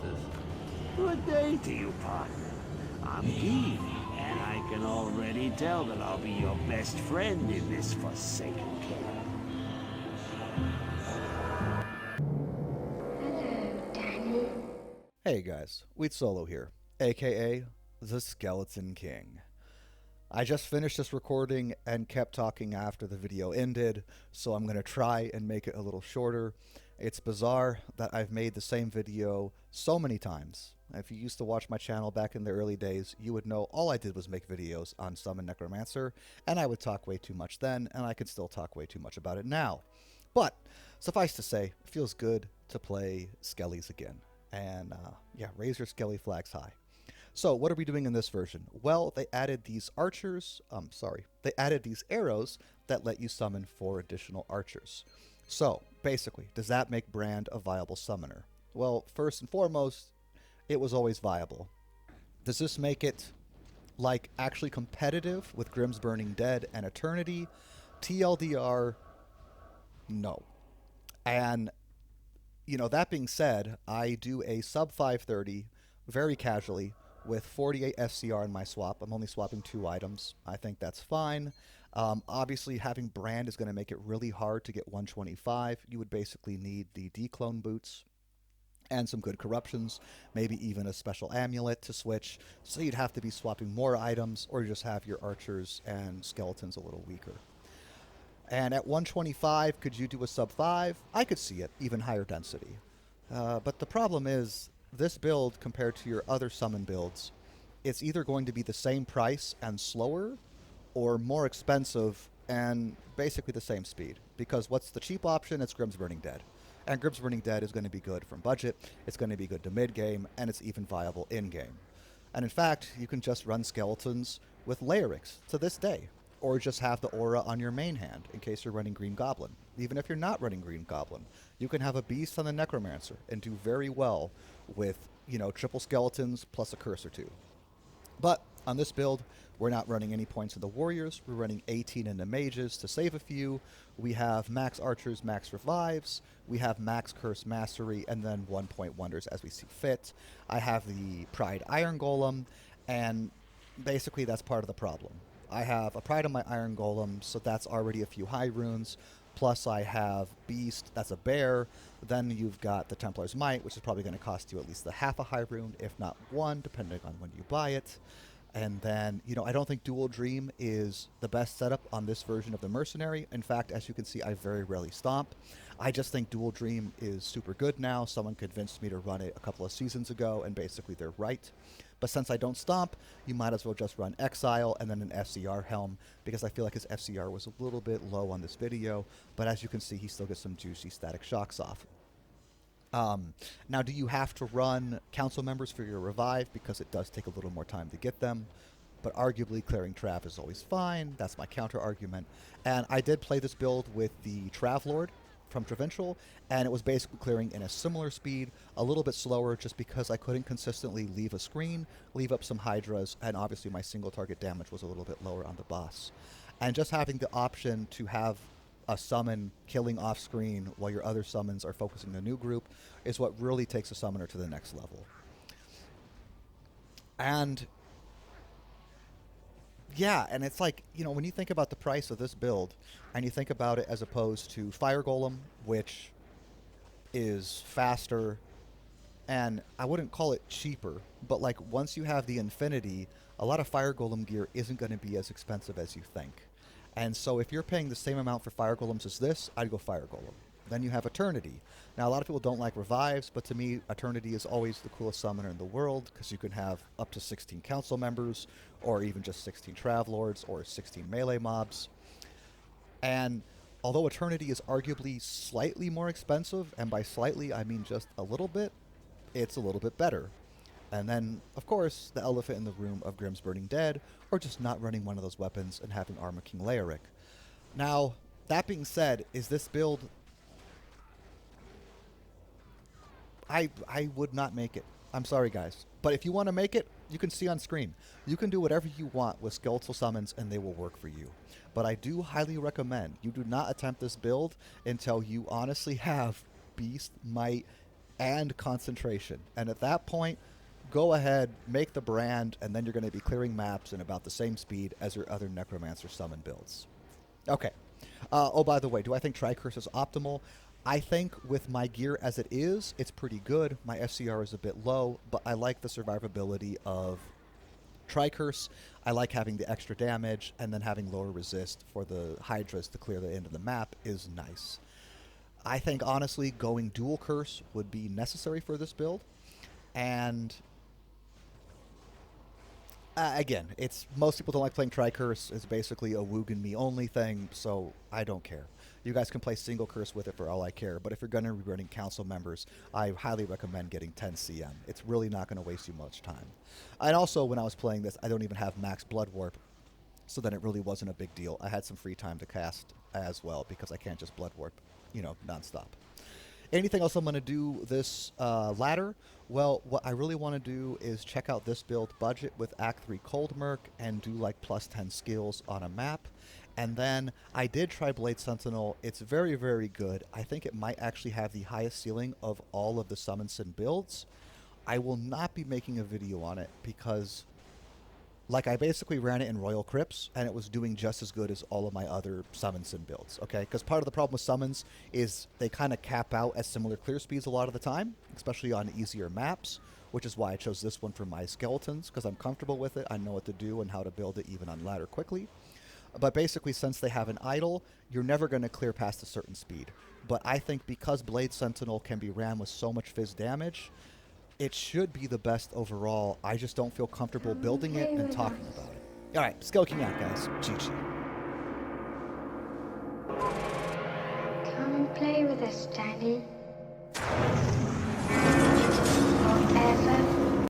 resources. Good day to you, partner. I'm Guy, and I can already tell that I'll be your best friend in this forsaken camp. Hey guys, Wheat Solo here, aka the Skeleton King. I just finished this recording and kept talking after the video ended, so I'm going to try and make it a little shorter. It's bizarre that I've made the same video so many times. If you used to watch my channel back in the early days, you would know all I did was make videos on Summon Necromancer, and I would talk way too much then, and I could still talk way too much about it now. But, suffice to say, it feels good to play Skellies again. And yeah, raise your Skelly flags high. So what are we doing in this version? Well, they added these they added these arrows that let you summon 4 additional archers. So basically, does that make Brand a viable summoner? Well, first and foremost, it was always viable. Does this make it like actually competitive with Grimm's Burning Dead and Eternity? TLDR, no. And you know, that being said, I do a sub 530 very casually with 48 SCR in my swap. I'm only swapping 2 items. I think that's fine. Obviously, having Brand is going to make it really hard to get 125. You would basically need the declone boots and some good corruptions, maybe even a special amulet to switch. So you'd have to be swapping more items, or just have your archers and skeletons a little weaker. And at 125, could you do a sub 5? I could see it, even higher density. But the problem is, this build, compared to your other summon builds, it's either going to be the same price and slower, or more expensive and basically the same speed. Because what's the cheap option? It's Grimm's Burning Dead. And Grimm's Burning Dead is going to be good from budget, it's going to be good to mid-game, and it's even viable in-game. And in fact, you can just run skeletons with Layerics to this day. Or just have the aura on your main hand in case you're running Green Goblin. Even if you're not running Green Goblin, you can have a Beast on the Necromancer and do very well with, you know, triple skeletons plus a curse or 2. But on this build, we're not running any points in the Warriors. We're running 18 in the Mages to save a few. We have max Archers, max Revives. We have max Curse Mastery, and then 1-point Wonders as we see fit. I have the Pride Iron Golem, and basically that's part of the problem. I have a Pride on my Iron Golem, so that's already a few high runes. Plus I have Beast, that's a bear. Then you've got the Templar's Might, which is probably going to cost you at least a half a high rune, if not 1, depending on when you buy it. And then, you know, I don't think Dual Dream is the best setup on this version of the Mercenary. In fact, as you can see, I very rarely stomp. I just think Dual Dream is super good now. Someone convinced me to run it a couple of seasons ago, and basically they're right. But since I don't stomp, you might as well just run Exile and then an FCR Helm, because I feel like his FCR was a little bit low on this video, but as you can see, he still gets some juicy static shocks off. Now, do you have to run council members for your revive? Because it does take a little more time to get them. But arguably, clearing Trav is always fine. That's my counter argument. And I did play this build with the Trav Lord from Provincial, and it was basically clearing in a similar speed, a little bit slower, just because I couldn't consistently leave a screen, leave up some Hydras, and obviously my single target damage was a little bit lower on the boss. And just having the option to have a summon killing off screen while your other summons are focusing the new group is what really takes a summoner to the next level. And yeah, and it's like, you know, when you think about the price of this build, and you think about it as opposed to Fire Golem, which is faster, and I wouldn't call it cheaper, but like once you have the Infinity, a lot of Fire Golem gear isn't going to be as expensive as you think. And so if you're paying the same amount for Fire Golems as this, I'd go Fire Golem. Then you have Eternity. Now, a lot of people don't like Revives, but to me, Eternity is always the coolest summoner in the world, because you can have up to 16 council members, or even just 16 Trav Lords, or 16 melee mobs. And although Eternity is arguably slightly more expensive, and by slightly I mean just a little bit, it's a little bit better. And then, of course, the elephant in the room of Grimm's Burning Dead, or just not running one of those weapons and having Armor King Leoric. Now, that being said, is this build... I would not make it. I'm sorry, guys. But if you want to make it, you can see on screen. You can do whatever you want with skeletal summons, and they will work for you. But I do highly recommend you do not attempt this build until you honestly have Beast, Might, and concentration. And at that point, go ahead, make the brand, and then you're going to be clearing maps in about the same speed as your other Necromancer summon builds. Okay. Oh, by the way, do I think Tricurse is optimal? I think with my gear as it is, it's pretty good. My SCR is a bit low, but I like the survivability of Tricurse. I like having the extra damage, and then having lower resist for the Hydras to clear the end of the map is nice. I think, honestly, going dual curse would be necessary for this build. And again, it's most people don't like playing Tricurse. It's basically a Woogan me only thing, so I don't care. You guys can play single curse with it for all I care, but if you're going to be running council members, I highly recommend getting 10 CM. It's really not going to waste you much time. And also, when I was playing this, I don't even have max Blood Warp, so then it really wasn't a big deal. I had some free time to cast as well, because I can't just Blood Warp, nonstop. Anything else I'm going to do this ladder? Well, what I really want to do is check out this build budget with Act 3 Cold Merc and do like plus 10 skills on a map. And then I did try Blade Sentinel. It's very, very good. I think it might actually have the highest ceiling of all of the Summon Sin builds. I will not be making a video on it because I basically ran it in Royal Crypts, and it was doing just as good as all of my other Summon Sin builds, okay? Because part of the problem with Summons is they kind of cap out at similar clear speeds a lot of the time, especially on easier maps, which is why I chose this one for my Skeletons, because I'm comfortable with it. I know what to do and how to build it even on ladder quickly. But basically, since they have an idle, you're never going to clear past a certain speed. But I think because Blade Sentinel can be ran with so much fizz damage, it should be the best overall. I just don't feel comfortable building it and talking about it. Alright, Skull King out, guys. GG. Come play with us, Daddy.